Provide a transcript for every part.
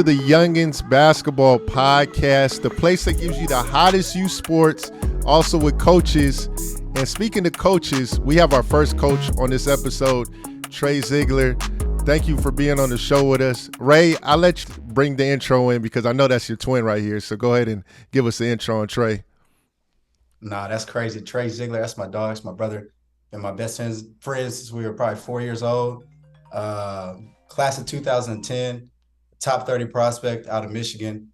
to the Youngins Basketball Podcast, the place that gives you the hottest youth sports, also with coaches. And speaking of coaches, we have our first coach on this episode, Trey Zeigler. Thank you for being on the show with us. Ray, I'll let you bring the intro in because I know that's your twin right here. So go ahead and give us the intro on Trey. Nah, that's crazy. Trey Zeigler, that's my dog, that's my brother, and my best friends since we were probably 4 years old. Class of 2010, top 30 prospect out of Michigan,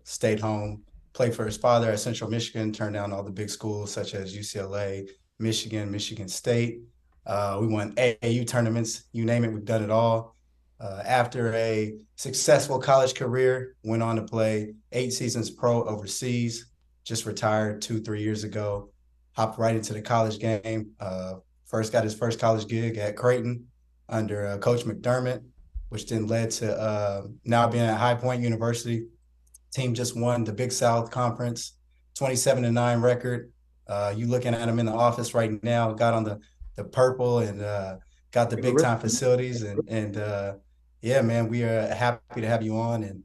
stayed home, played for his father at Central Michigan, turned down all the big schools such as UCLA, Michigan State. We won AAU tournaments, you name it, we've done it all. After a successful college career, went on to play 8 seasons pro overseas, just retired 2-3 years ago, hopped right into the college game. First got his first college gig at Creighton under Coach McDermott, which then led to now being at High Point University. Team just won the Big South Conference, 27-9 record. You looking at him in the office right now, got on the purple and got the big time facilities. And yeah, man, we are happy to have you on. And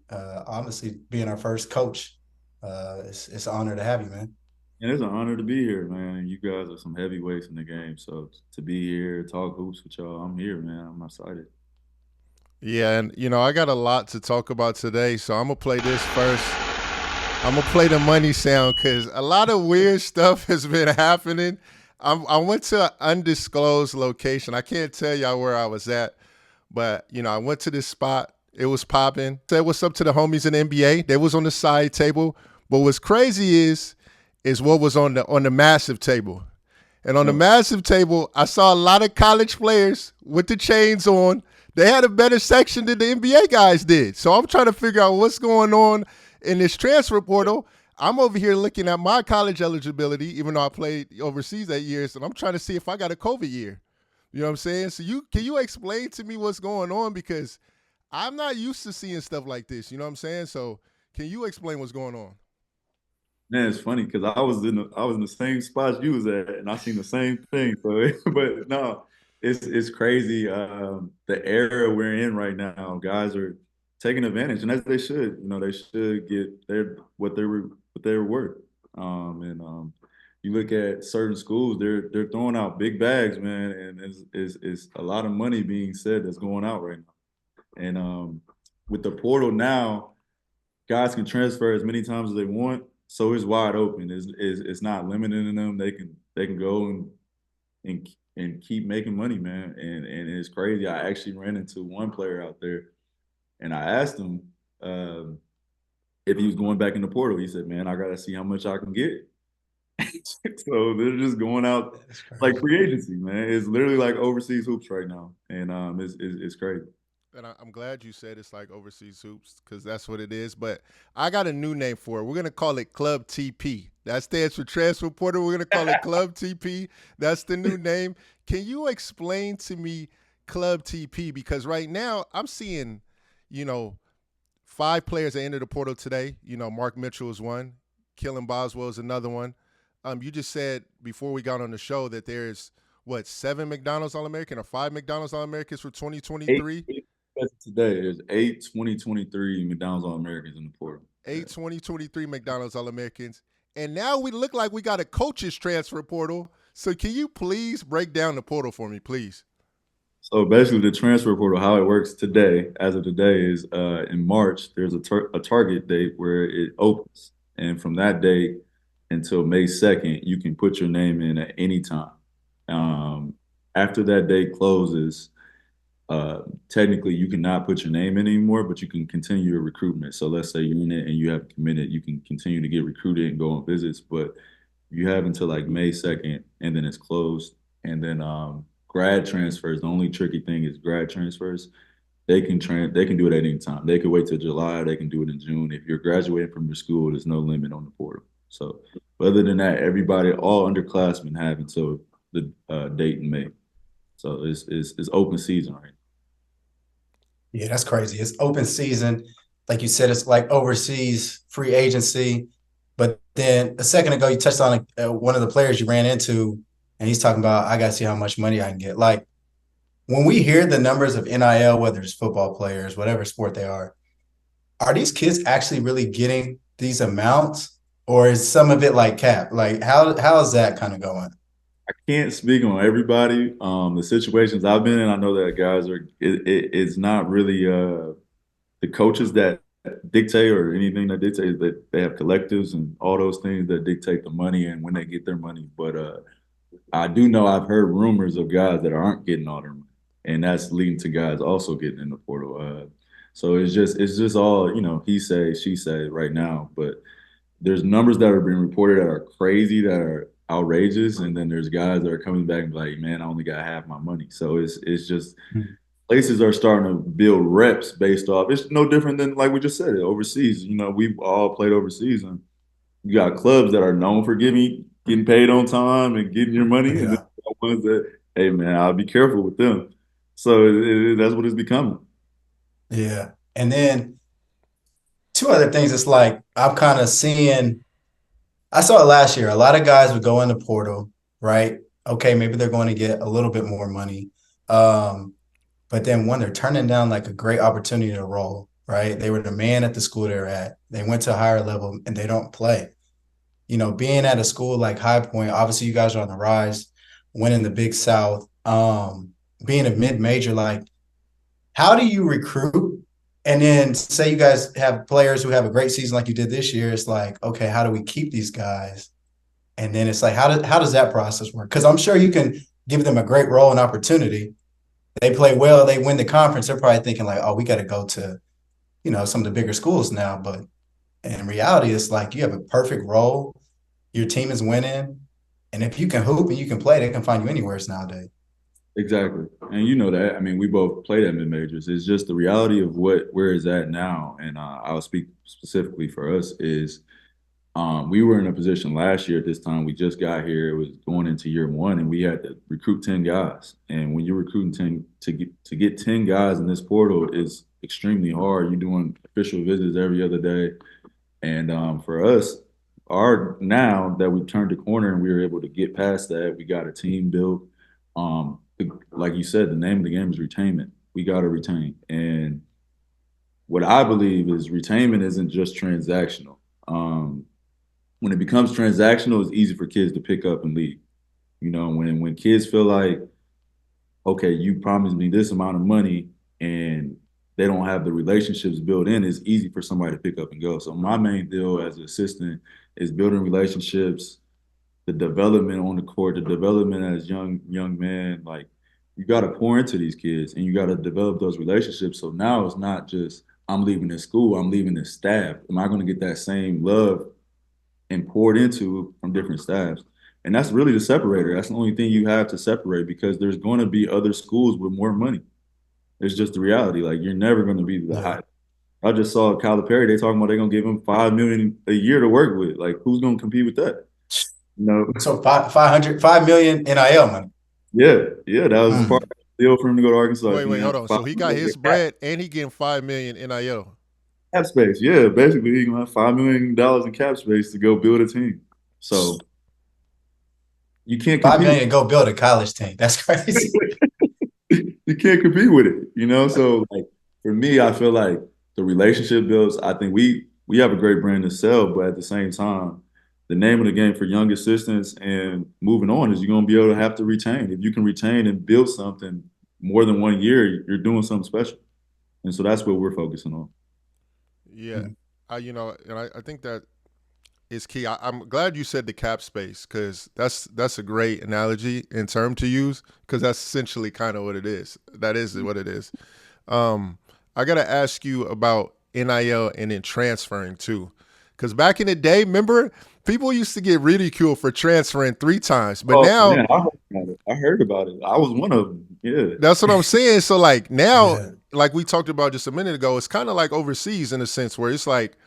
honestly, being our first coach, it's an honor to have you, man. And it's an honor to be here, man. You guys are some heavyweights in the game. So to be here, talk hoops with y'all, I'm here, man. I'm excited. Yeah, and I got a lot to talk about today, so I'm gonna play this first. I'm gonna play the money sound because a lot of weird stuff has been happening. I went to an undisclosed location. I can't tell y'all where I was at, but I went to this spot. It was popping. Said what's up to the homies in the NBA. They was on the side table. But what's crazy is what was on the massive table. And on the massive table, I saw a lot of college players with the chains on. They had a better section than the NBA guys did. So I'm trying to figure out what's going on in this transfer portal. I'm over here looking at my college eligibility, even though I played overseas 8 years, and I'm trying to see if I got a COVID year. You know what I'm saying? So can you explain to me what's going on? Because I'm not used to seeing stuff like this. You know what I'm saying? So can you explain what's going on? Man, it's funny because I was in the same spot you was at, and I seen the same thing. So, but no, it's crazy. The era we're in right now, guys are taking advantage, and as they should. They should get what they're worth. You look at certain schools, they're throwing out big bags, man, and it's a lot of money being said that's going out right now. And with the portal now, guys can transfer as many times as they want. So it's wide open. It's not limiting them. They can go and keep making money, man. And it's crazy. I actually ran into one player out there, and I asked him if he was going back in the portal. He said, "Man, I gotta see how much I can get." So they're just going out like free agency, man. It's literally like overseas hoops right now, and it's crazy. And I'm glad you said it's like overseas hoops because that's what it is. But I got a new name for it. We're going to call it Club TP. That stands for Transfer Portal. We're going to call it Club TP. That's the new name. Can you explain to me Club TP? Because right now I'm seeing, 5 players that entered the portal today. Mark Mitchell is one. Killen Boswell is another one. You just said before we got on the show that there's, 7 McDonald's All-American or 5 McDonald's All-Americans for 2023? Today, there's 8 2023 McDonald's All-Americans in the portal. 8 2023 McDonald's All-Americans. And now we look like we got a coach's transfer portal. So can you please break down the portal for me, please? So basically the transfer portal, how it works today, as of today, is in March, there's a target date where it opens. And from that date until May 2nd, you can put your name in at any time. After that date closes, technically you cannot put your name in anymore, but you can continue your recruitment. So let's say you're in it and you haven't committed, you can continue to get recruited and go on visits, but you have until like May 2nd and then it's closed. And then grad transfers, the only tricky thing is grad transfers. They can do it at any time. They can wait till July, they can do it in June. If you're graduating from your school, there's no limit on the portal. So other than that, all underclassmen have until the date in May. So it's open season, right? Yeah, that's crazy. It's open season. Like you said, it's like overseas free agency. But then a second ago, you touched on one of the players you ran into, and he's talking about, I got to see how much money I can get. Like, when we hear the numbers of NIL, whether it's football players, whatever sport they are, are these kids actually really getting these amounts, or is some of it like cap? Like how is that kind of going? I can't speak on everybody. The situations I've been in, I know that guys are. It's not really the coaches that dictate or anything that dictates that they have collectives and all those things that dictate the money and when they get their money. But I do know I've heard rumors of guys that aren't getting all their money, and that's leading to guys also getting in the portal. So it's just all he say she say right now. But there's numbers that are being reported that are crazy, that are outrageous, and then there's guys that are coming back and like, man, I only got half my money. So it's just places are starting to build reps based off. It's no different than like we just said overseas. We've all played overseas, and you got clubs that are known for getting paid on time and getting your money, and then Yeah. the ones that, hey man, I'll be careful with them. So that's what it's becoming. Yeah. And then two other things. It's like I'm kind of seeing. I saw it last year. A lot of guys would go in the portal, right? Okay, maybe they're going to get a little bit more money. But then when they're turning down like a great opportunity to roll, right? They were the man at the school they're at. They went to a higher level and they don't play. Being at a school like High Point, obviously you guys are on the rise, winning the Big South, being a mid-major, like how do you recruit? And then say you guys have players who have a great season like you did this year. It's like, okay, how do we keep these guys? And then it's like, how does that process work? Because I'm sure you can give them a great role and opportunity. They play well, they win the conference. They're probably thinking like, oh, we got to go to, some of the bigger schools now. But in reality, it's like you have a perfect role. Your team is winning. And if you can hoop and you can play, they can find you anywhere nowadays. Exactly. And you know that. I mean, we both played at mid majors. It's just the reality of where it's at now. And I'll speak specifically for us is we were in a position last year at this time. We just got here. It was going into year one, and we had to recruit 10 guys. And when you're recruiting 10 to get 10 guys in this portal is extremely hard. You're doing official visits every other day. And for us, now that we've turned the corner and we were able to get past that, we got a team built. Like you said, the name of the game is retainment. We got to retain. And what I believe is retainment isn't just transactional. When it becomes transactional, it's easy for kids to pick up and leave. When kids feel like, okay, you promised me this amount of money and they don't have the relationships built in, it's easy for somebody to pick up and go. So my main deal as an assistant is building relationships, the development on the court, the development as young men. Like you got to pour into these kids and you got to develop those relationships. So now it's not just I'm leaving this school, I'm leaving this staff. Am I going to get that same love and poured into from different staffs? And that's really the separator. That's the only thing you have to separate because there's going to be other schools with more money. It's just the reality. Like you're never going to be the Yeah. high. I just saw Calipari. They talking about they're going to give him $5 million a year to work with. Like who's going to compete with that? No. So 500, $5 million NIL money. Yeah, that was part of the deal for him to go to Arkansas. Wait, hold on. So he got his bread and he getting $5 million NIL. Cap space. Yeah, basically he's gonna have $5 million in cap space to go build a team. So you can't $5 compete. million to go build a college team. That's crazy. You can't compete with it. So like for me, I feel like the relationship builds. I think we have a great brand to sell, but at the same time, the name of the game for young assistants and moving on is you're gonna be able to have to retain. If you can retain and build something more than 1 year, you're doing something special. And so that's what we're focusing on. Yeah, I think that is key. I'm glad you said the cap space because that's a great analogy in term to use because that's essentially kind of what it is. That is what it is. I gotta ask you about NIL and then transferring too, because back in the day, remember people used to get ridiculed for transferring 3 times, but now man, I heard about it. I was one of them. Yeah. that's what I'm saying. So like now, Yeah. like we talked about just a minute ago, it's kind of like overseas in a sense where it's like,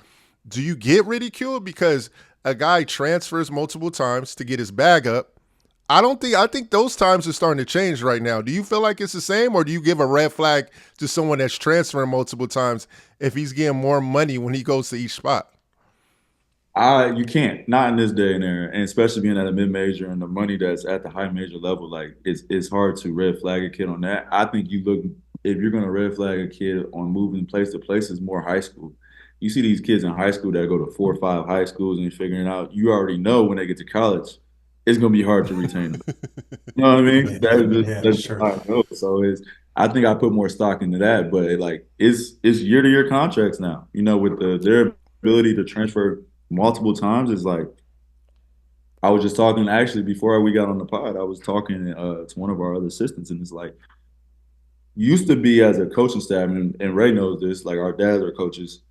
do you get ridiculed because a guy transfers multiple times to get his bag up? I think those times are starting to change right now. Do you feel like it's the same, or do you give a red flag to someone that's transferring multiple times if he's getting more money when he goes to each spot? You can't, not in this day and era, and especially being at a mid major and the money that's at the high major level, like it's hard to red flag a kid on that. I think if you're gonna red flag a kid on moving place to place, it's more high school. you see these kids in high school that go to 4 or 5 high schools and figuring out, you already know when they get to college, it's gonna be hard to retain them. You know what I mean? Yeah, yeah, That's for just sure. how it goes. So I think I put more stock into that, but it's year to year contracts now. You know, with their ability to transfer multiple times is like I was just talking actually before we got on the pod. I was talking to one of our other assistants, and it's like used to be as a coaching staff, and Ray knows this. Like our dads are coaches.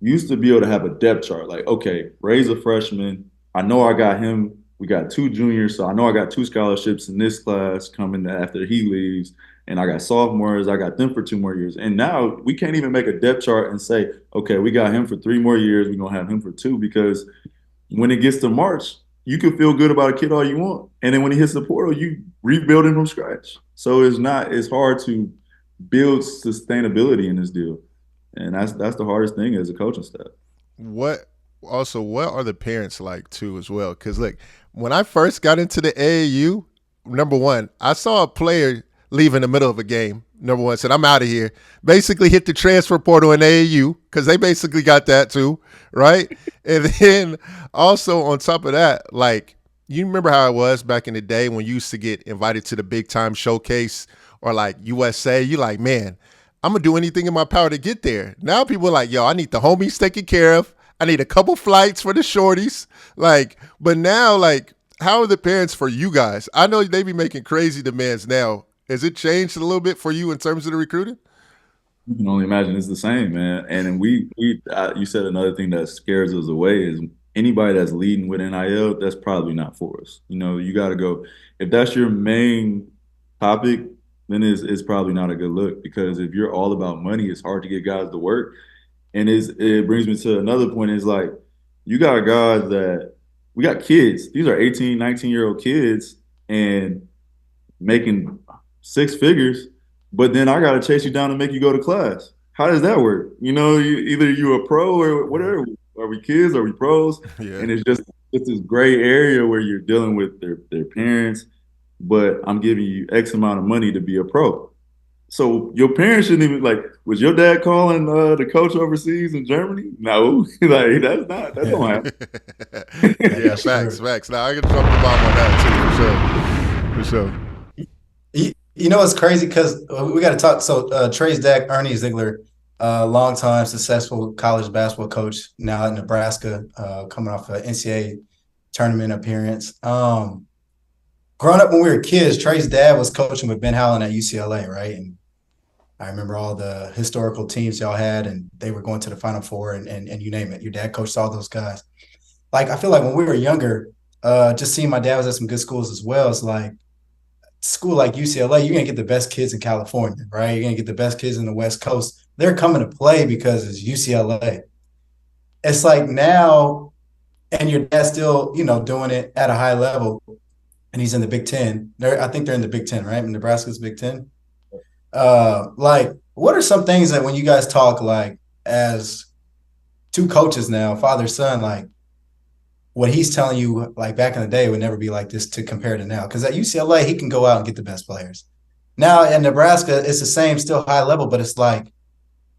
Used to be able to have a depth chart. Like, okay, Ray's a freshman. I know I got him. We got 2 juniors, so I know I got 2 scholarships in this class coming after he leaves. And I got sophomores. I got them for 2 more years. And now we can't even make a depth chart and say, okay, we got him for 3 more years. We're gonna have him for 2 because when it gets to March, you can feel good about a kid all you want. And then when he hits the portal, you rebuild him from scratch. So it's hard to build sustainability in this deal. And that's the hardest thing as a coaching staff. What what are the parents like too as well? Because look, when I first got into the AAU, number one, I saw a player leave in the middle of a game. Number one said, "I'm out of here." Basically, hit the transfer portal in AAU because they basically got that too, right? And then also on top of that, like you remember how it was back in the day when you used to get invited to the big time showcase or like USA. You like, man, I'm gonna do anything in my power to get there. Now people are like, yo, I need the homies taken care of. I need a couple flights for the shorties. Like, but now, like, how are the parents for you guys? I know they be making crazy demands now. Has it changed a little bit for you in terms of the recruiting? You can only imagine it's the same, man. And then you said another thing that scares us away is anybody that's leading with NIL, that's probably not for us. You know, you got to go. If that's your main topic, then it's probably not a good look because if you're all about money, it's hard to get guys to work. And it brings me to another point is like, you got guys that we got kids. These are 18, 19-year-old kids and making 6 figures, but then I got to chase you down and make you go to class. How does that work? You know, either you a pro or whatever. Are we kids? Are we pros? Yeah. And it's this gray area where you're dealing with their parents, but I'm giving you X amount of money to be a pro. So your parents shouldn't even like. Was your dad calling the coach overseas in Germany? No, like that don't happen. Yeah, Yeah, for facts, sure. facts. Now I can drop the bomb on that too, for sure. For sure. You know what's crazy? Because we got to talk. So Trey's dad, Ernie Ziegler, longtime successful college basketball coach, now at Nebraska, coming off an NCAA tournament appearance. Growing up when we were kids, Trey's dad was coaching with Ben Howland at UCLA, right? And I remember all the historical teams y'all had, and they were going to the Final Four, and you name it. Your dad coached all those guys. Like I feel like when we were younger, just seeing my dad was at some good schools as well. It's like school like UCLA, you're gonna get the best kids in California, right? You're gonna get the best kids in the West Coast. They're coming to play because it's UCLA. It's like now, and your dad's still, doing it at a high level, and he's in the Big Ten. I think they're in the Big Ten, right? Nebraska's Big Ten. Like, what are some things that when you guys talk, like as two coaches now, father son, like what he's telling you, like back in the day, would never be like this to compare to now. Because at UCLA, he can go out and get the best players. Now at Nebraska, it's the same, still high level, but it's like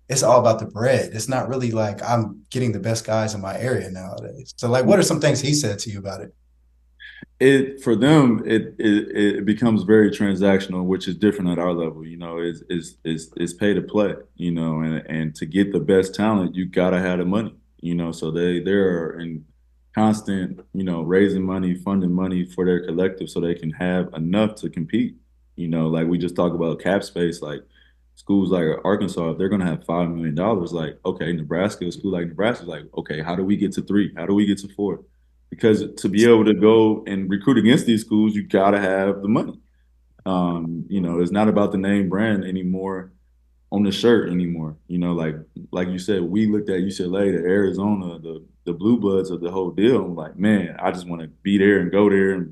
it's all about the bread. It's not really like I'm getting the best guys in my area nowadays. So, like, what are some things he said to you about it? It for them it becomes very transactional, which is different at our level. You know, it's pay to play. You know, and to get the best talent, you gotta have the money. You know, so they're in constant, raising money, funding money for their collective, so they can have enough to compete. You know, like we just talk about cap space, like schools like Arkansas, if they're gonna have $5 million, like okay, Nebraska, a school like Nebraska, is like okay, how do we get to 3? How do we get to 4? Because to be able to go and recruit against these schools, you got to have the money. It's not about the name brand anymore on the shirt anymore. You know, like you said, we looked at UCLA, the Arizona, the blue bloods of the whole deal. I'm like, man, I just want to be there and go there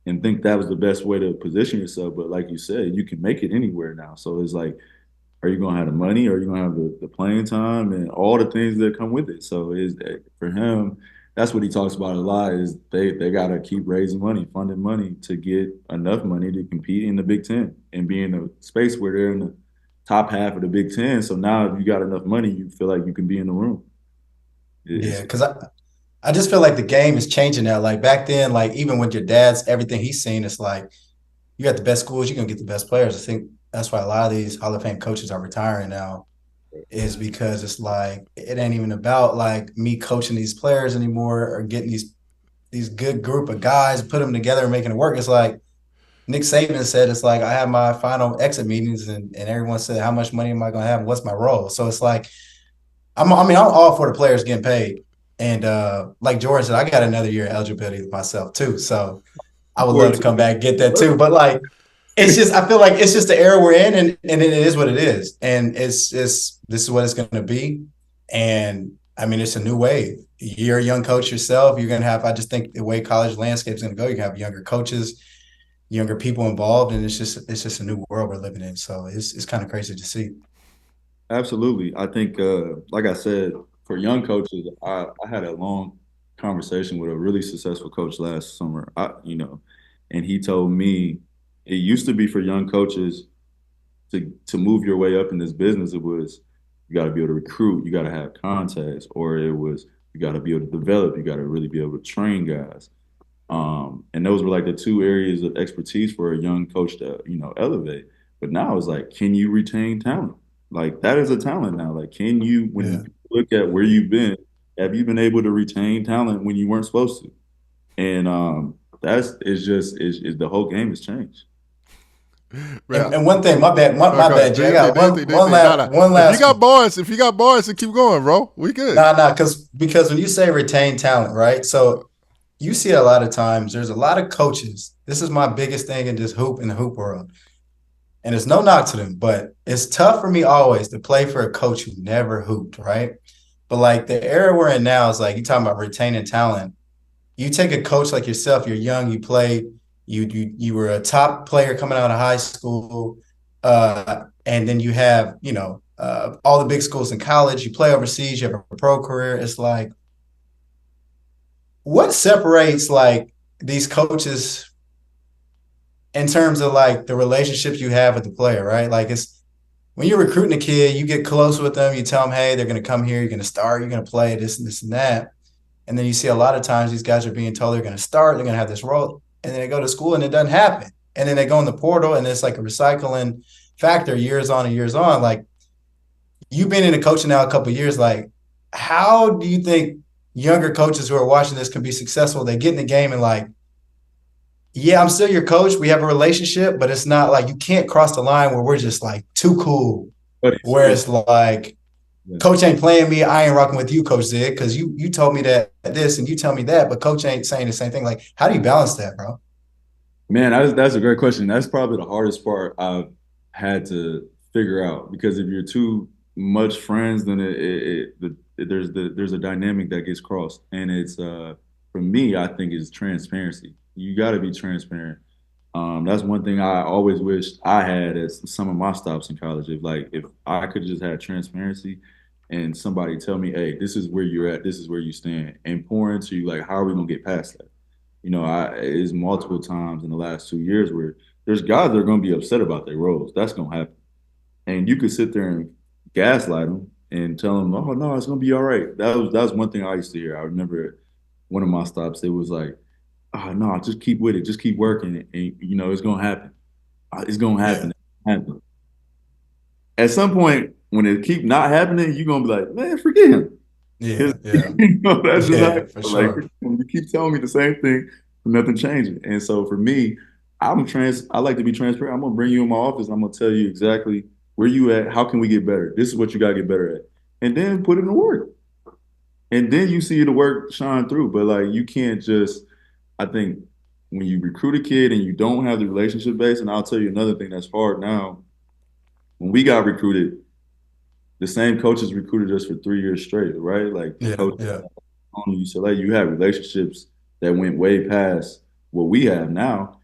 and think that was the best way to position yourself. But like you said, you can make it anywhere now. So it's like, are you gonna have the money? Are you gonna have the playing time and all the things that come with it? So is for him, that's what he talks about a lot. Is they gotta keep raising money, funding money to get enough money to compete in the Big Ten and be in a space where they're in the top half of the Big Ten. So now if you got enough money, you feel like you can be in the room. Yeah, It's because I just feel like the game is changing now. Like back then, like even with your dad's everything he's seen, it's like you got the best schools, you're gonna get the best players. I think that's why a lot of these Hall of Fame coaches are retiring now, is because it's like it ain't even about like me coaching these players anymore or getting these good group of guys, put them together and making it work. It's like Nick Saban said, it's like I have my final exit meetings and everyone said, how much money am I gonna have? What's my role? So it's like I'm all for the players getting paid. And like George said, I got another year of eligibility myself too. So I would love forward to to come back and get that too. it. But like it's just I feel like it's just the era we're in and it is what it is. And it's this is what it's gonna be. And I mean it's a new wave. You're a young coach yourself. You're gonna have, I just think the way college landscape is gonna go, you have younger coaches, younger people involved, and it's just a new world we're living in. So it's kind of crazy to see. Absolutely. I think, like I said, for young coaches, I had a long conversation with a really successful coach last summer. And he told me it used to be for young coaches to move your way up in this business. It was you got to be able to recruit, you got to have contacts, or it was you got to be able to develop, you got to really be able to train guys. And those were like the two areas of expertise for a young coach to, elevate. But now it's like, can you retain talent? Like that is a talent now. Like, can you, when Yeah. you look at where you've been, have you been able to retain talent when you weren't supposed to? And that's it's just is the whole game has changed. Man, And one thing, oh, my go ahead. bad, Do Jay. I your thing. got Do your thing. Do your thing. Nah, nah. one If you last got one. bars, then keep going, bro. We good. Nah, because when you say retain talent, right? So you see a lot of times there's a lot of coaches. This is my biggest thing in this hoop in the hoop world. And it's no knock to them, but it's tough for me always to play for a coach who never hooped, right? But like the era we're in now is like you talking about retaining talent. You take a coach like yourself, you're young, you play, you were a top player coming out of high school, and then you have, all the big schools in college, you play overseas, you have a pro career. It's like what separates like these coaches in terms of like the relationships you have with the player, right? Like it's when you're recruiting a kid, you get close with them, you tell them, hey, they're going to come here, you're going to start, you're going to play this and that. And then you see a lot of times these guys are being told they're going to start, they're going to have this role, and then they go to school and it doesn't happen. And then they go in the portal and it's like a recycling factor years on and years on. Like you've been in the coaching now a couple of years. Like, how do you think younger coaches who are watching this can be successful? They get in the game and like, yeah, I'm still your coach. We have a relationship, but it's not like you can't cross the line where we're just like too cool. But Where it's like, yeah. coach ain't playing me. I ain't rocking with you, Coach Zig, because you told me that this and you tell me that, but coach ain't saying the same thing. Like, how do you balance that, bro? Man, that's a great question. That's probably the hardest part I've had to figure out because if you're too much friends, then there's a dynamic that gets crossed, and it's for me, I think is transparency. You got to be transparent. That's one thing I always wished I had at some of my stops in college. If I could just have transparency and somebody tell me, hey, this is where you're at, this is where you stand, and pour into you like, how are we gonna get past that? It's multiple times in the last 2 years where there's guys that are going to be upset about their roles. That's going to happen. And you could sit there and gaslight them and tell them, oh, no, it's going to be all right. That was one thing I used to hear. I remember one of my stops, it was like, oh, no, just keep with it. Just keep working. And, it's going to happen. It's going to Yeah, happen. At some point, when it keep not happening, you're going to be like, man, forget him. yeah, yeah, That's just yeah, not for like sure. you keep telling me the same thing, nothing changing. And so for me, I like to be transparent. I'm gonna bring you in my office. I'm gonna tell you exactly where you at. How can we get better? This is what you gotta get better at, and then put it in work. And then you see the work shine through. But like you can't just. I think when you recruit a kid and you don't have the relationship base, and I'll tell you another thing that's hard now. When we got recruited, the same coaches recruited us for 3 years straight, right? Like the Yeah, coach yeah, on UCLA, you have relationships that went way past what we have now.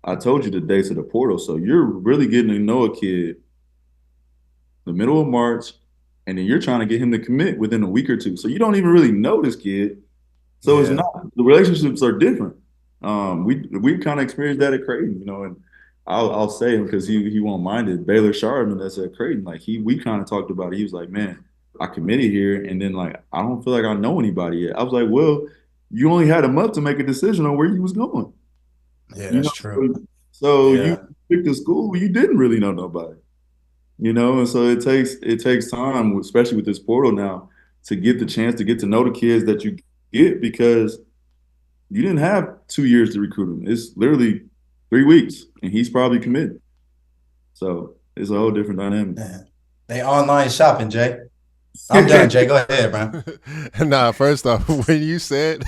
I told you the dates of the portal, so you're really getting to know a kid the middle of March, and then you're trying to get him to commit within a week or two. So you don't even really know this kid. So it's yeah, not the relationships are different. We kind of experienced that at Creighton, and I'll say him because he won't mind it. Baylor Sharman that's at Creighton, like we kind of talked about it. He was like, man. I committed here, and then like I don't feel like I know anybody yet. I was like, well, you only had a month to make a decision on where you was going. Yeah, You that's know, true. so you Yeah. picked a school you didn't really know nobody. And so it takes time, especially with this portal now, to get the chance to get to know the kids that you get because you didn't have 2 years to recruit him. It's literally 3 weeks, and he's probably committed. So it's a whole different dynamic. Yeah. They online shopping, Jay. I'm done, Jay. Go ahead, man. Nah, first off, when you said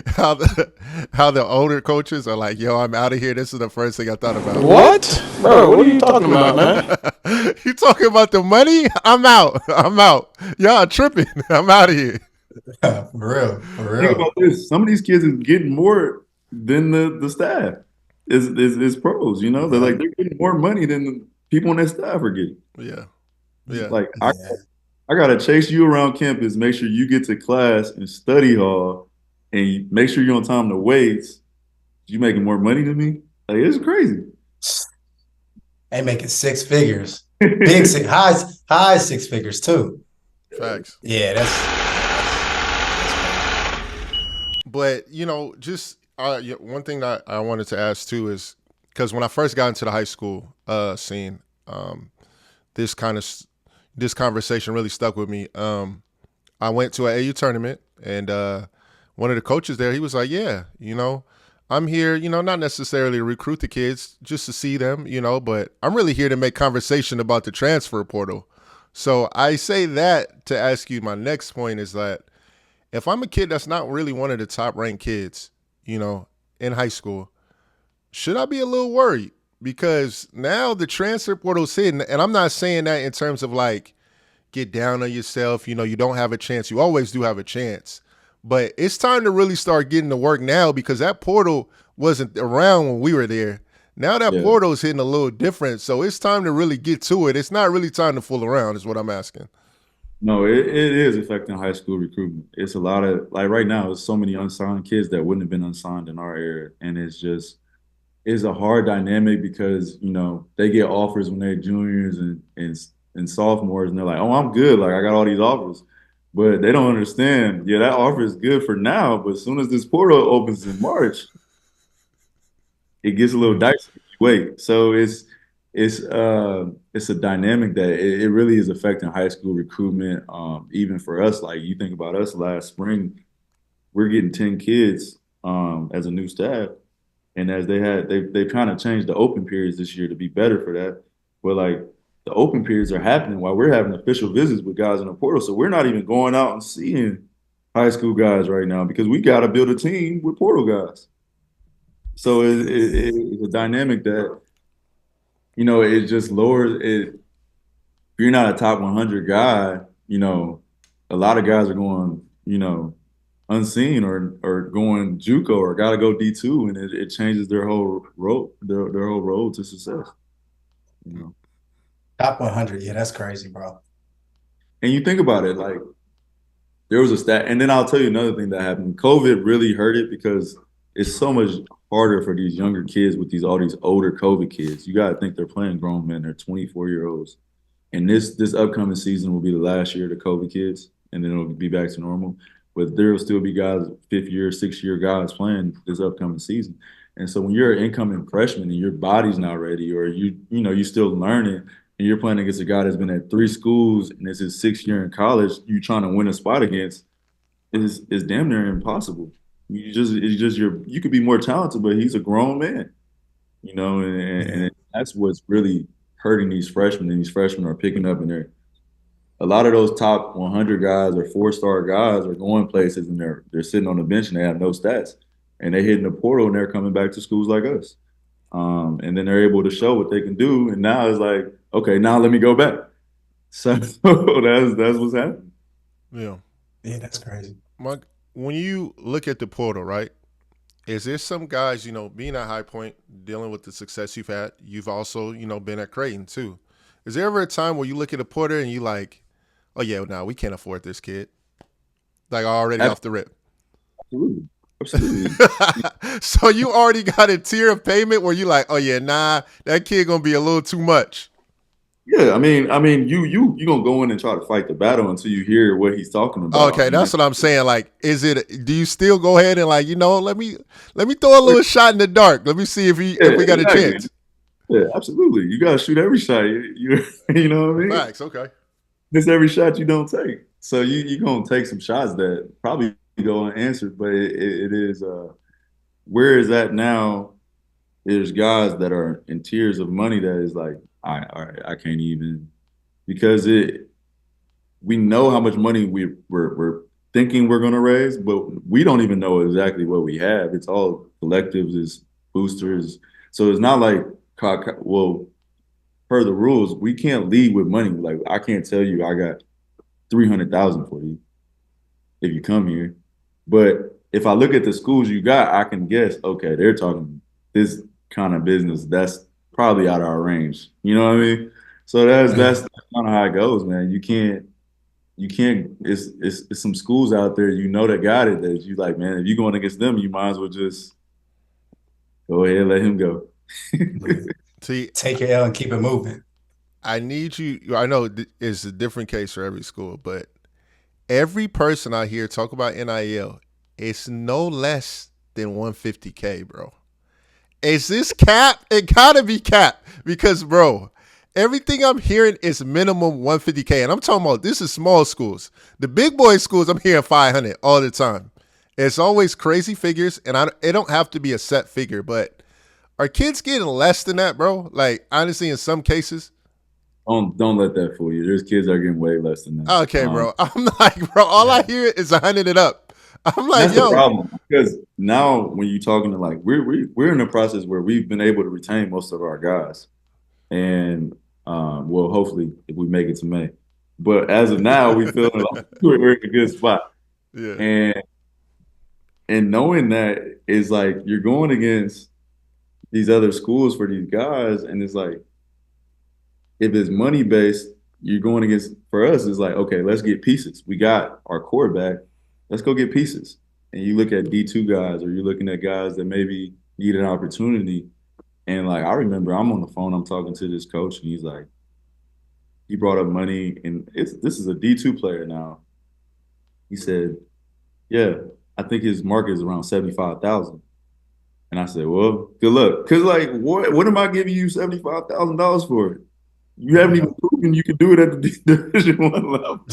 how the older coaches are like, "Yo, I'm out of here," this is the first thing I thought about. What? Bro, what are you talking about, man? You talking about the money? I'm out. I'm out. Y'all tripping. I'm out of here. For real. For Think real. about this: some of these kids is getting more than the staff is pros. They're Yeah. like they're getting more money than the people on their staff are getting. Yeah. Yeah. Like Yeah. I gotta chase you around campus, make sure you get to class and study hall, and make sure you're on time to weights. You making more money than me? Like it's crazy. They making six figures. Big six, high six figures too. Facts. Yeah, that's But just one thing that I wanted to ask too is because when I first got into the high school scene, this kind of this conversation really stuck with me. I went to an AU tournament, and one of the coaches there, he was like, "Yeah, I'm here, not necessarily to recruit the kids, just to see them, but I'm really here to make conversation about the transfer portal." So I say that to ask you, my next point is that if I'm a kid that's not really one of the top ranked kids, in high school, should I be a little worried? Because now the transfer portal's hidden, and I'm not saying that in terms of like get down on yourself, you don't have a chance. You always do have a chance. But it's time to really start getting to work now because that portal wasn't around when we were there. Now that Yeah. portal is hitting a little different, so it's time to really get to it. It's not really time to fool around, is what I'm asking. No, it is affecting high school recruitment. It's a lot of like right now, there's so many unsigned kids that wouldn't have been unsigned in our area. And it's a hard dynamic because, they get offers when they're juniors and sophomores, and they're like, oh, I'm good. Like I got all these offers. But they don't understand. Yeah, that offer is good for now, but as soon as this portal opens in March, it gets a little dicey if you wait. So it's a dynamic that it really is affecting high school recruitment. Even for us, like you think about us last spring, we're getting 10 kids as a new staff. And as they kind of changed the open periods this year to be better for that. But like the open periods are happening while we're having official visits with guys in the portal. So we're not even going out and seeing high school guys right now because we got to build a team with portal guys. So it's a dynamic that, it just lowers it. If you're not a top 100 guy, a lot of guys are going, unseen or going JUCO or got to go D2, and it changes their whole road, their whole road to success. top 100. Yeah, that's crazy, bro. And you think about it, like there was a stat, and then I'll tell you another thing that happened. COVID really hurt it because it's so much harder for these younger kids with all these older COVID kids. You got to think they're playing grown men. They're 24-year-olds. And this upcoming season will be the last year of the COVID kids, and then it'll be back to normal. But there will still be guys, 5th-year, 6th-year guys playing this upcoming season. And so when you're an incoming freshman and your body's not ready, or you're still learning, and you're playing against a guy that's been at 3 schools and this is 6th year in college, you trying to win a spot against is damn near impossible. You could be more talented, but he's a grown man, and that's what's really hurting these freshmen. And these freshmen are picking up, and a lot of those top 100 guys or 4-star guys are going places, and they're sitting on the bench and they have no stats, and they're hitting the portal and they're coming back to schools like us, and then they're able to show what they can do. And now it's like, okay, now let me go back. So that's what's happening. Yeah. Yeah, that's crazy. Mike, when you look at the portal, right, is there some guys, being at High Point, dealing with the success you've had, you've also, been at Creighton too. Is there ever a time where you look at a porter and you like, oh yeah, no, we can't afford this kid? Like already off the rip. Absolutely. So you already got a tier of payment where you like, oh yeah, nah, that kid gonna be a little too much. Yeah, you gonna go in and try to fight the battle until you hear what he's talking about. Okay, And that's what I'm saying. Like, do you still go ahead and like, let me throw a little shot in the dark. Let me see yeah, if we got a exactly. chance. Yeah, absolutely. You gotta shoot every shot. You know what I mean? Facts. Okay. Miss every shot you don't take. So you gonna take some shots that probably go unanswered, but it is where is that now? There's guys that are in tiers of money that is like, all right, I can't even because we know how much money we're thinking we're gonna raise, but we don't even know exactly what we have. It's all collectives, it's boosters. So it's not like well, per the rules, we can't lead with money. Like I can't tell you I got 300,000 for you if you come here. But if I look at the schools you got, I can guess, okay, they're talking this kind of business. That's probably out of our range. You know what I mean? So that's kind of how it goes, man. You can't it's some schools out there that got it that you like, man, if you're going against them, you might as well just go ahead and let him go. See, Take your L and keep it moving. I need you. I know it's a different case for every school, but every person I hear talk about NIL, it's no less than 150K, bro. Is this cap? It gotta be cap because, bro, everything I'm hearing is minimum 150K, and I'm talking about this is small schools. The big boy schools, I'm hearing 500 all the time. It's always crazy figures, and it don't have to be a set figure, but are kids getting less than that, bro? Like honestly, in some cases. Don't let that fool you. There's kids that are getting way less than that. Okay, bro. I'm like, bro, all I hear is 100 and up. I'm like, that's the problem because now when you're talking to like we're in a process where we've been able to retain most of our guys, and well, hopefully if we make it to May, but as of now, we feel like we're in a good spot, Yeah. and knowing that is like you're going against these other schools for these guys, and it's like if it's money based, you're going against for us. It's like okay, let's get pieces. We got our core back. Let's go get pieces. And you look at D2 guys, or you're looking at guys that maybe need an opportunity. And like I remember, I'm on the phone, I'm talking to this coach, and he's like, he brought up money, and this is a D2 player now. He said, "Yeah, I think his market is around 75,000." And I said, "Well, good luck, cause like, what am I giving you $75,000 for? You haven't even proven you can do it at the Division One level."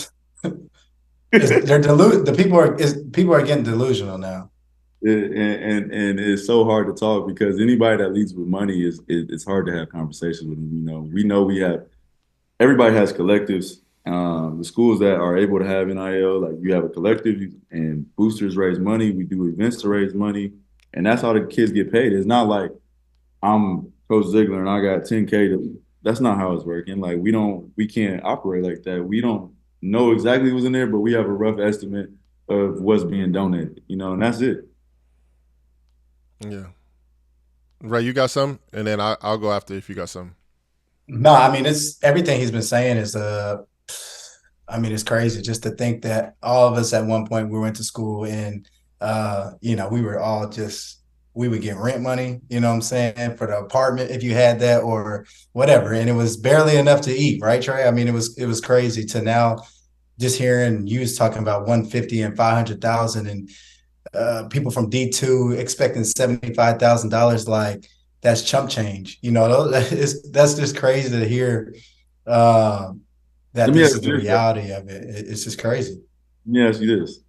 People are getting delusional now. And it's so hard to talk because anybody that leads with money it's hard to have conversations with them. We know everybody has collectives. The schools that are able to have NIL, like you have a collective and boosters raise money. We do events to raise money, and that's how the kids get paid. It's not like I'm Coach Zeigler and I got 10K. That's not how it's working. Like we can't operate like that. We don't know exactly what's in there, but we have a rough estimate of what's being donated, and that's it. Yeah. Ray, you got some? And then I'll go after if you got some. No, I mean, it's everything he's been saying is, it's crazy just to think that all of us at one point we went to school and, we were all we would get rent money, you know what I'm saying, for the apartment if you had that or whatever. And it was barely enough to eat, right, Trey? I mean, it was crazy to now just hearing you talking about 150 and 500,000 and people from D2 expecting $75,000, like that's chump change. That's just crazy to hear that this is the reality of it. It's just crazy. Let me ask you this.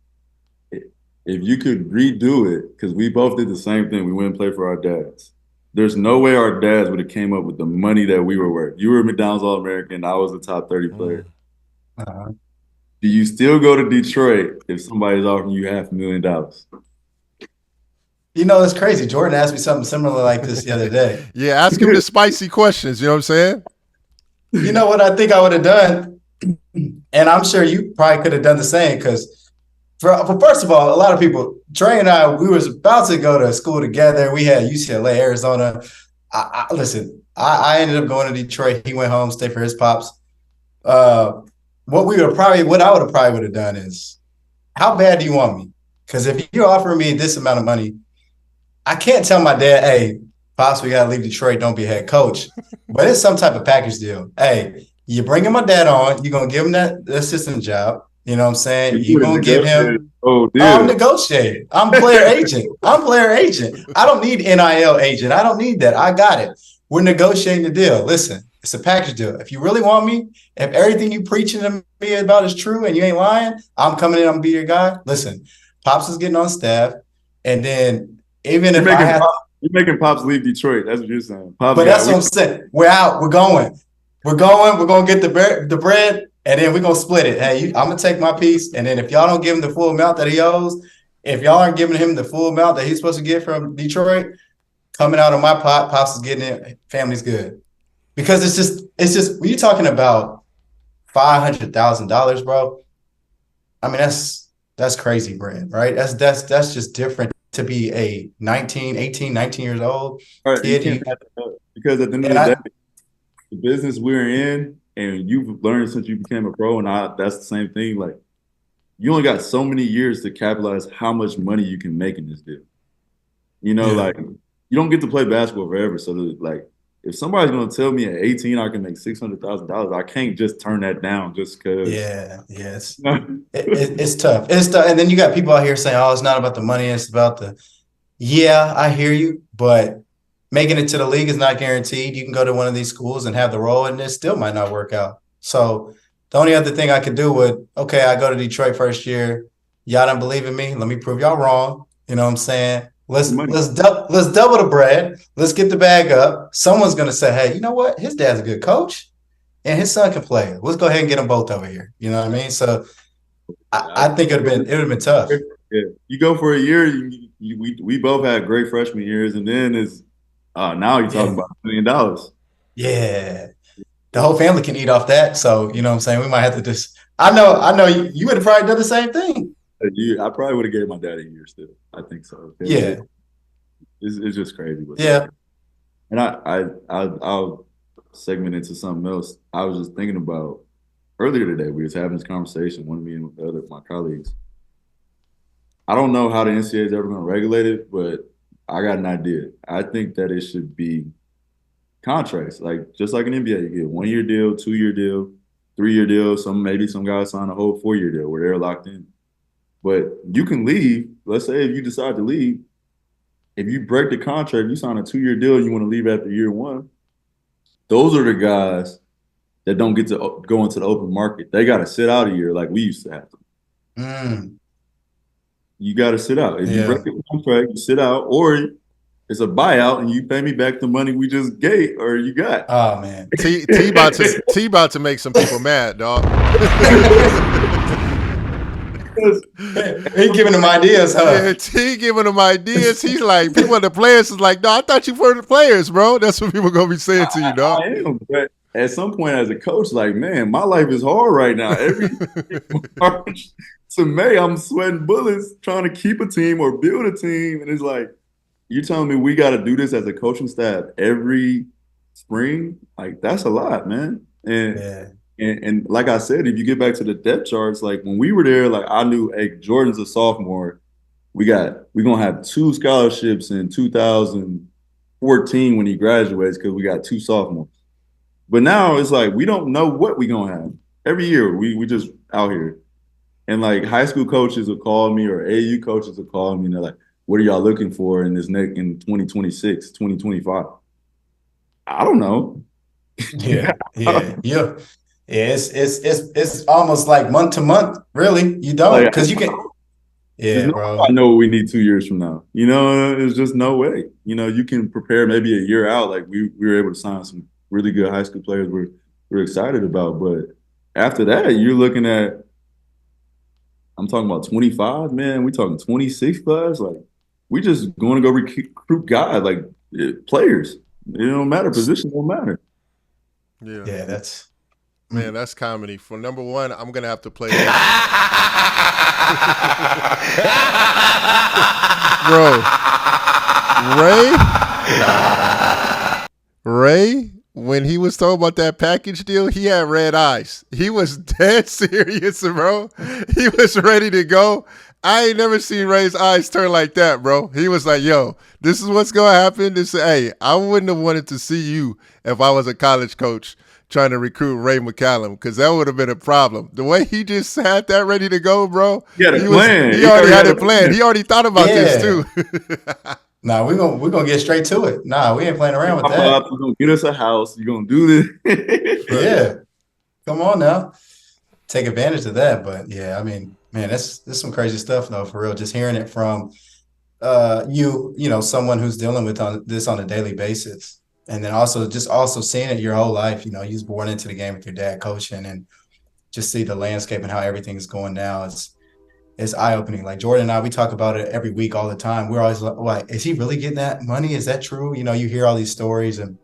If you could redo it, because we both did the same thing, we went and played for our dads. There's no way our dads would have came up with the money that we were worth. You were a McDonald's All-American. I was a top 30 player. Uh-huh. Do you still go to Detroit if somebody's offering you $500,000? It's crazy. Jordan asked me something similar like this the other day. Yeah, ask him the spicy questions. You know what I'm saying? You know what I think I would have done? And I'm sure you probably could have done the same because first of all, a lot of people, Trey and I, we was about to go to school together. We had UCLA, Arizona. Listen, I ended up going to Detroit. He went home, stayed for his pops. What I would have probably done is, how bad do you want me? Because if you offer me this amount of money, I can't tell my dad, hey, pops, we got to leave Detroit. Don't be head coach. But it's some type of package deal. Hey, You're bringing my dad on. You're gonna give him that assistant job. You know what I'm saying? You You're would gonna give negotiate. him. Oh, Oh, I'm deal. negotiating. I'm player agent. I'm player agent. I don't need NIL agent. I don't need that. I got it. We're negotiating the deal. Listen, it's a package deal. If you really want me, if everything you preaching to me about is true and you ain't lying, I'm coming in. I'm gonna be your guy. Listen, Pops is getting on staff, and then even You're if I making have, you're making Pops leave Detroit. That's what you're saying. Pops but that's got what I'm saying. We're out. We're going. We're going. We're gonna get the bread, and then we're gonna split it. Hey, I'm gonna take my piece, and then if y'all don't give him the full amount that he owes, if y'all aren't giving him the full amount that he's supposed to get from Detroit, coming out of my pot, Pops is getting it. Family's good, because it's just when you're talking about $500,000, bro. I mean that's crazy bread, right? That's just different to be a 19 years old all right, you kid. can't have that because at the end of And the I day, the business we're in, and you've learned since you became a pro, and that's the same thing. Like you only got so many years to capitalize how much money you can make in this deal. yeah. Like you don't get to play basketball forever. So like if somebody's gonna tell me at 18 I can make $600,000, I can't just turn that down just because. Yeah, yes. It's tough. It's tough. And then you got people out here saying, "Oh, it's not about the money; it's about the." Yeah, I hear you, but making it to the league is not guaranteed. You can go to one of these schools and have the role, and it still might not work out. So the only other thing I could do would, okay, I go to Detroit first year. Y'all don't believe in me. Let me prove y'all wrong. You know what I'm saying? Let's Money. let's double the bread. Let's get the bag up. Someone's gonna say, "Hey, you know what? His dad's a good coach. And his son can play. Let's go ahead and get them both over here." You know what I mean? So I think it would have been tough. Yeah, you go for a year. We both had great freshman years, and then it's now you're talking about $1 million. Yeah. The whole family can eat off that. So, you know what I'm saying? We might have to just I know you would have probably done the same thing. I probably would have gave my dad a year still. I think so. Yeah. It's just crazy. Yeah. And I'll segment into something else. I was just thinking about earlier today. We was having this conversation, one of me and with the other my colleagues. I don't know how the NCAA is ever going to regulate it, but I got an idea. I think that it should be contracts, like just like an NBA. You get 1 year deal, 2 year deal, 3 year deal. Maybe some guys sign a whole 4 year deal where they're locked in. But you can leave. Let's say if you decide to leave, if you break the contract, you sign a 2 year deal, and you want to leave after year one. Those are the guys that don't get to go into the open market. They got to sit out a year like we used to have to. You got to sit out. If you break the contract, you sit out, or it's a buyout and you pay me back the money we just gave or you got. Oh man, T about to make some people mad, dog. He giving them ideas, huh? Yeah, T giving them ideas. He's like, people, the players is like, no, I thought you were the players, bro. That's what people gonna be saying to you, dog. I am, but at some point as a coach, like, man, my life is hard right now. Every March to May, I'm sweating bullets trying to keep a team or build a team, and it's like, you're telling me we got to do this as a coaching staff every spring? Like, that's a lot, man. And like I said, if you get back to the depth charts, like when we were there, like I knew, hey, Jordan's a sophomore. We're gonna have 2 scholarships in 2014 when he graduates because we got 2 sophomores. But now it's like we don't know what we're gonna have. Every year we just out here. And like high school coaches will call me or AU coaches will call me and they're like, what are y'all looking for in 2026, 2025? I don't know. Yeah. It's almost like month to month, really. You don't, because you can. Yeah, bro. I know what we need 2 years from now. You know, there's just no way. You know, you can prepare maybe a year out. Like we were able to sign some really good high school players we're excited about. But after that, you're looking at, I'm talking about 25, man. We talking 26 class. Like we just going to go recruit guys, like players. It don't matter. Position don't matter. Yeah, that's. Man, that's comedy. For number one, I'm gonna have to play this. Bro, Ray, when he was talking about that package deal, he had red eyes. He was dead serious, bro. He was ready to go. I ain't never seen Ray's eyes turn like that, bro. He was like, yo, this is what's gonna happen. Hey, I wouldn't have wanted to see you if I was a college coach. trying to recruit Ray McCallum, because that would have been a problem. The way he just had that ready to go, bro. He had a plan. He already had it planned. He already thought about this too. Nah, we're gonna get straight to it. Nah, we ain't playing around with that. You're gonna get us a house. You're gonna do this. Yeah. Come on now. Take advantage of that. But yeah, I mean, man, that's some crazy stuff though, for real. Just hearing it from someone who's dealing with this on a daily basis. And then also seeing it your whole life. You was born into the game with your dad coaching, and just see the landscape and how everything's going now. It's eye-opening. Like Jordan and I, we talk about it every week, all the time. We're always like, is he really getting that money? Is that true? You hear all these stories, and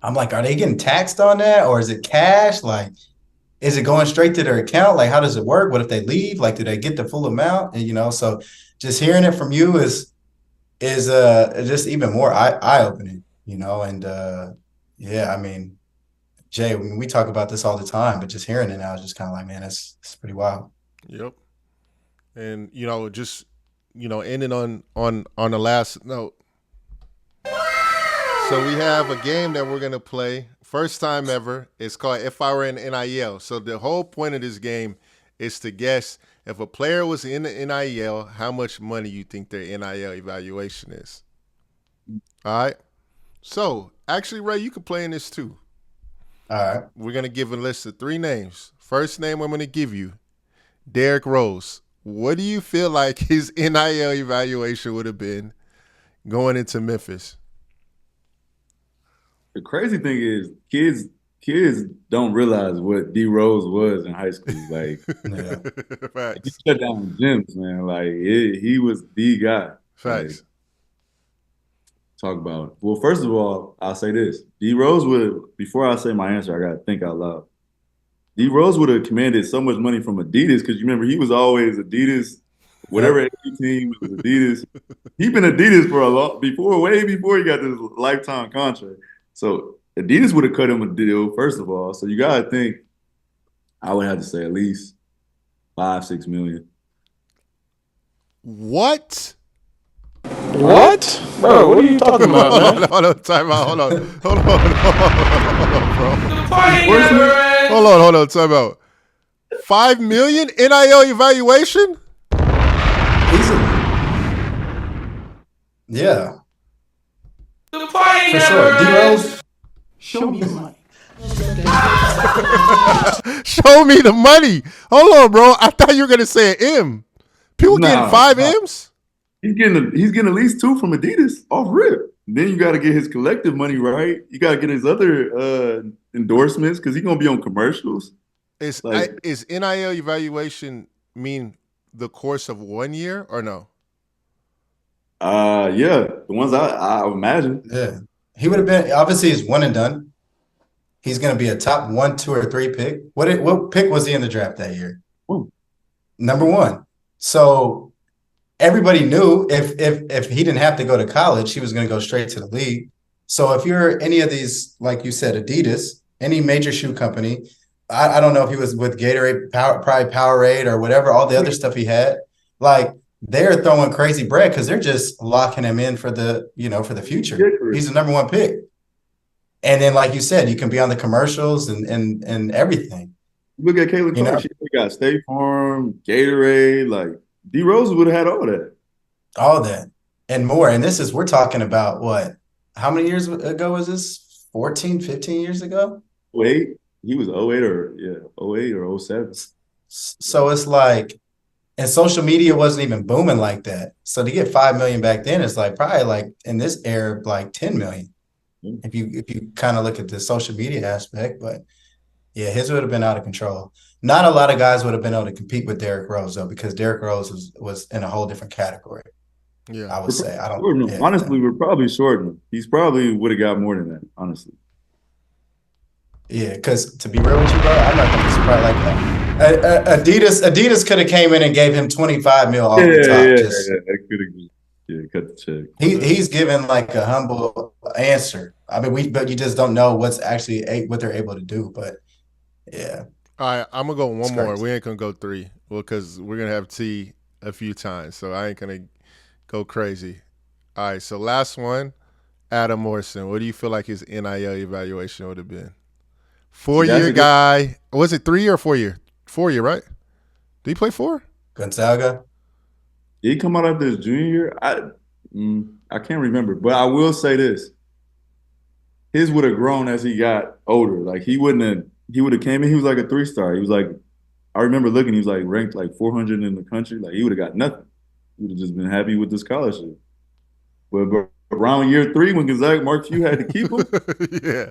I'm like, are they getting taxed on that, or is it cash? Like, is it going straight to their account? Like, how does it work? What if they leave? Like, do they get the full amount? And so just hearing it from you is just even more eye-opening. And yeah, I mean, Jay, we talk about this all the time, but just hearing it now is just kind of like, man, it's pretty wild. Yep. And just ending on the last note. So we have a game that we're gonna play, first time ever. It's called If I Were in NIL. So the whole point of this game is to guess if a player was in the NIL, how much money you think their NIL evaluation is. All right. So actually, Ray, you can play in this too. All right. We're gonna give a list of 3 names. First name I'm gonna give you, Derrick Rose. What do you feel like his NIL evaluation would have been going into Memphis? The crazy thing is, kids don't realize what D Rose was in high school. Like, he shut down gyms, man. Like, he was the guy. Facts. Like, talk about it. Well, first of all, I'll say this: D Rose would. Before I say my answer, I gotta think out loud. D Rose would have commanded so much money from Adidas, because you remember he was always Adidas, whatever team was Adidas. He been Adidas for way before he got this lifetime contract. So Adidas would have cut him a deal, first of all. So you gotta think, I would have to say at least $5-6 million. What? What? Bro, what are you talking about, man? Hold on, time out. Hold on, bro. Hold on, time out. $5 million NIL evaluation? Easily. Yeah. For sure. D-Rose, Show me the money. Show me the money. Hold on, bro. I thought you were gonna say an M. People getting 5 M's? He's getting at least 2 from Adidas off rip. Then you got to get his collective money right. You got to get his other endorsements, because he's gonna be on commercials. Is NIL evaluation mean the course of 1 year or no? Yeah, the ones I imagine. yeah. He would have been, obviously he's one and done. He's going to be a top 1, 2, or 3 pick. What pick was he in the draft that year? Ooh. Number 1. So everybody knew if he didn't have to go to college, he was going to go straight to the league. So if you're any of these, like you said, Adidas, any major shoe company, I don't know if he was with Gatorade, probably Powerade or whatever, all the other stuff he had, like, they're throwing crazy bread because they're just locking him in for the future. He's the number 1 pick. And then, like you said, you can be on the commercials and everything. Look at Caitlin Clark. She got State Farm, Gatorade. Like, D Rose would have had all that. All that and more. And we're talking about what? How many years ago was this? 14, 15 years ago? 08. He was 08 or 07. So it's like, and social media wasn't even booming like that. So to get 5 million back then is like probably like in this era, like 10 million. If you kind of look at the social media aspect, but yeah, his would have been out of control. Not a lot of guys would have been able to compete with Derrick Rose though, because Derrick Rose was in a whole different category. Yeah, I would say. Honestly, we're probably shorting. He's probably would have got more than that. Honestly. Yeah, because to be real with you, bro, I'm not gonna be surprised like that. Adidas could have came in and gave him 25 mil off the top. That could have cut the check. He's given like a humble answer. I mean, but you just don't know what's actually what they're able to do. But yeah. All right, I'm gonna go one more. We ain't gonna go 3, well, because we're gonna have T a few times, so I ain't gonna go crazy. All right, so last one, Adam Morrison. What do you feel like his NIL evaluation would have been? See, that's 4-year a good. guy. Was it 3 year or 4 year? 4 year, right? Did he play 4? Gonzaga. Did he come out after his junior year? I can't remember, but I will say this: his would have grown as he got older. Like he wouldn't have. He would have came in. He was like a 3-star. He was like, I remember looking. He was like ranked like 400 in the country. Like he would have got nothing. He would have just been happy with the scholarship. But around year 3, when Gonzaga Mark Few had to keep him, Yeah.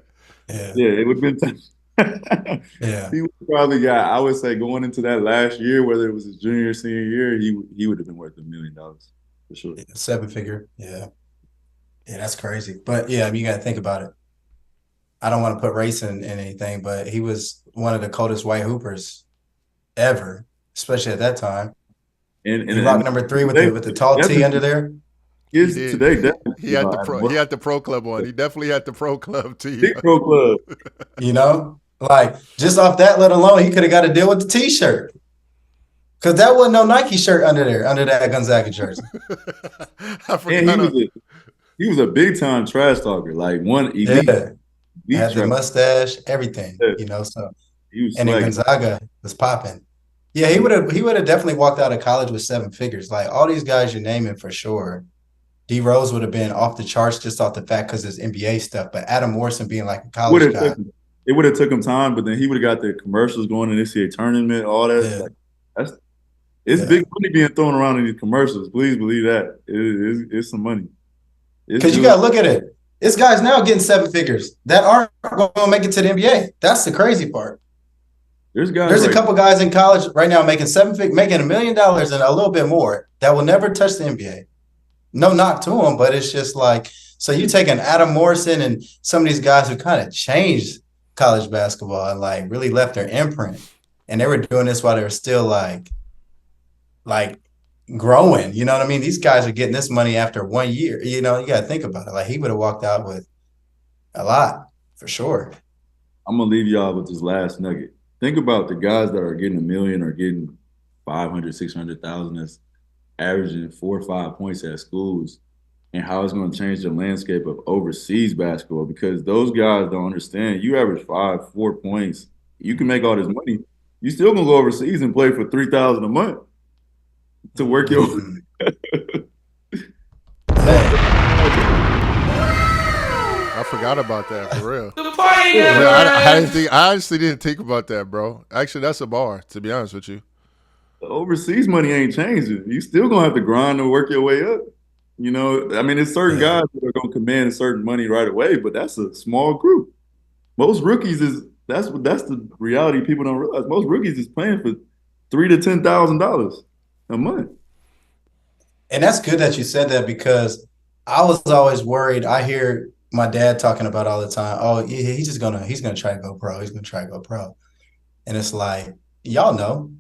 Yeah. yeah, it would have been tough. Yeah. He would probably got, I would say, going into that last year, whether it was his junior or senior year, he would have been worth $1 million for sure. 7-figure. Yeah. Yeah, that's crazy. But yeah, you got to think about it. I don't want to put race in anything, but he was one of the coldest white hoopers ever, especially at that time. And He rocked number 3 with the tall T under there. Kids He did. today, definitely, He had the pro club on. He definitely had the pro club too. big pro club. You know, like just off that, let alone he could have got to deal with the T-shirt. Because that wasn't no Nike shirt under there, under that Gonzaga jersey. I forgot. And he was a big time trash talker, like one elite. Yeah. Had the trash. mustache, everything, Yeah. you know. So He was and then swagging. Gonzaga was popping. Yeah, he would have definitely walked out of college with 7 figures. Like all these guys you're naming for sure. D Rose would have been off the charts just off the fact because it's NBA stuff. But Adam Morrison being like a college guy. It would have took him time, but then he would have got the commercials going in the NCAA tournament, all that. Yeah. Like, it's big money being thrown around in these commercials. Please believe that. It's some money. Because you got to look at it. This guy's now getting 7 figures that aren't going to make it to the NBA. That's the crazy part. There's a couple guys in college right now making making $1 million and a little bit more that will never touch the NBA. No knock to them, but it's just like, so you take an Adam Morrison and some of these guys who kind of changed college basketball and like really left their imprint. And they were doing this while they were still like growing. You know what I mean? These guys are getting this money after 1 year. You know, you got to think about it. Like he would have walked out with a lot for sure. I'm going to leave y'all with this last nugget. Think about the guys that are getting $1 million or getting 500, 600,000 that's averaging 4 or 5 points at schools and how it's going to change the landscape of overseas basketball because those guys don't understand. You average 4 points, you can make all this money. You still going to go overseas and play for $3,000 a month to work your I forgot about that for real. I honestly didn't think about that, bro. Actually, that's a bar, to be honest with you. The overseas money ain't changing. You still gonna have to grind and work your way up. You know, I mean, there's certain guys that are gonna command a certain money right away, but that's a small group. Most rookies that's the reality people don't realize. Most rookies is playing for $3,000 to $10,000 a month. And that's good that you said that because I was always worried. I hear my dad talking about all the time. Oh, he's gonna try to go pro. He's gonna try to go pro. And it's like, y'all know.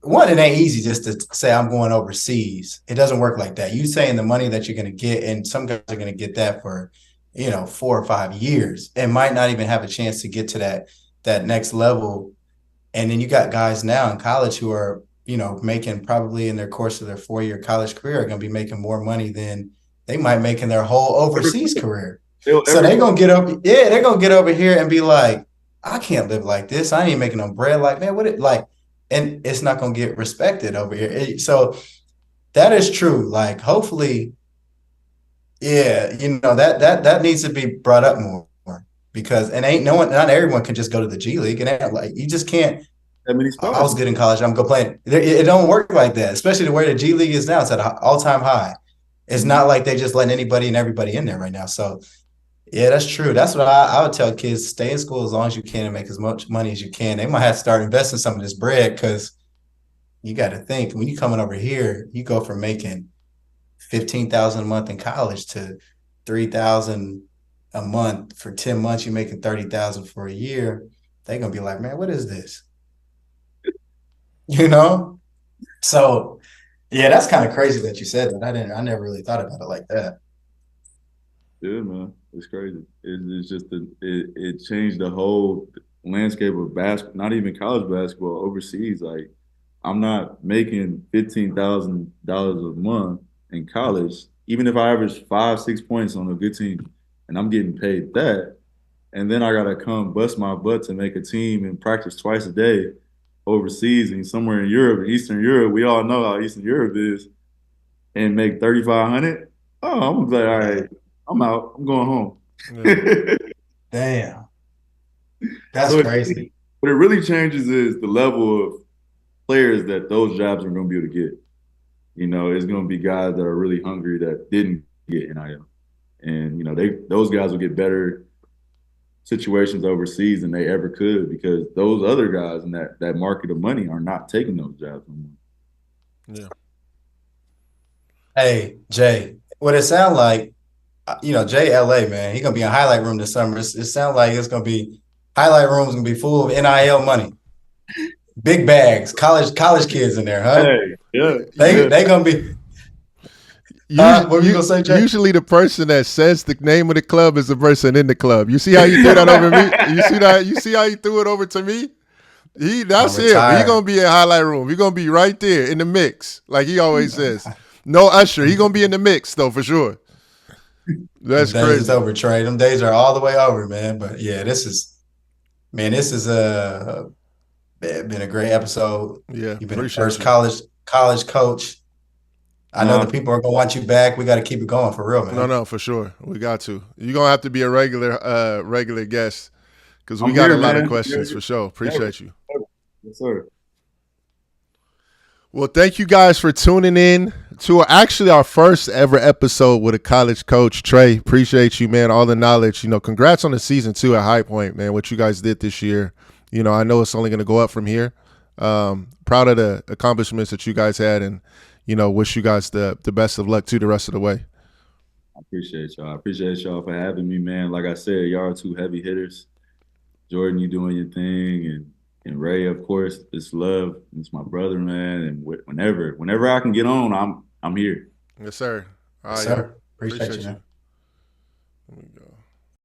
One, it ain't easy just to say I'm going overseas. It doesn't work like that. You saying the money that you're going to get, and some guys are going to get that for, 4 or 5 years, and might not even have a chance to get to that next level. And then you got guys now in college who are, making probably in their course of their 4-year college career are going to be making more money than they might make in their whole overseas career. So they're going to get over, they're going to get over here and be like, I can't live like this. I ain't making no bread. Like, man, and it's not going to get respected over here. So that is true. Like, hopefully, that needs to be brought up more because not everyone can just go to the G League. And like, you just can't. I was good in college. I'm going to play. It don't work like that, especially the way the G League is now. It's at an all-time high. It's not like they just letting anybody and everybody in there right now. So, yeah, that's true. That's what I would tell kids. Stay in school as long as you can and make as much money as you can. They might have to start investing some of this bread because you got to think when you're coming over here, you go from making $15,000 a month in college to $3,000 a month for 10 months. You're making $30,000 for a year. They're going to be like, man, what is this? So yeah, that's kind of crazy that you said that. I never really thought about it like that. Yeah, man, it's crazy. It's just it changed the whole landscape of basketball. Not even college basketball overseas. Like, I'm not making $15,000 a month in college, even if I average 5, 6 points on a good team, and I'm getting paid that. and then I gotta come bust my butt to make a team and practice twice a day overseas and somewhere in Europe, Eastern Europe. We all know how Eastern Europe is, and make 3,500. Oh, I'm like, all right, I'm out. I'm going home. Yeah. Damn. That's So crazy. what it really changes is the level of players that those jobs are going to be able to get. You know, it's going to be guys that are really hungry that didn't get NIL, and you know, those guys will get better situations overseas than they ever could because those other guys in that market of money are not taking those jobs anymore. Yeah. Hey, Jay, what it sound like, Jay LA, man, he gonna be in highlight room this summer. It sounds like it's gonna be highlight rooms gonna be full of NIL money. Big bags, college kids in there, huh? Hey, yeah, They gonna be what were you gonna say, Jay? Usually the person that says the name of the club is the person in the club. You see how you threw that over me? You see that? You see how he threw it over to me? That's him. He gonna be in highlight room. He gonna be right there in the mix, like he always says. No Usher. He gonna be in the mix though for sure. That's Them days crazy. is over, Trey. Them days are all the way over, man. But yeah, this is been a great episode. Yeah, You've been the appreciate first you. college coach. I know the people are gonna want you back. We got to keep it going for real, man. No, for sure. We got to. You're gonna have to be a regular guest because we I'm got here, a lot man. of questions for sure. Appreciate you. Yes, sir. Well, thank you guys for tuning in to actually our first ever episode with a college coach, Trey. Appreciate you, man. All the knowledge. You know, congrats on the season 2 at High Point, man. What you guys did this year. You know, I know it's only going to go up from here. Proud of the accomplishments that you guys had, and you know, wish you guys the best of luck too the rest of the way. I appreciate y'all. I appreciate y'all for having me, man. Like I said, y'all are 2 heavy hitters. Jordan, you doing your thing, and Ray, of course. It's love. It's my brother, man. And whenever I can get on, I'm here. Yes, sir. All Yes, right, sir. Appreciate you, man. There we go.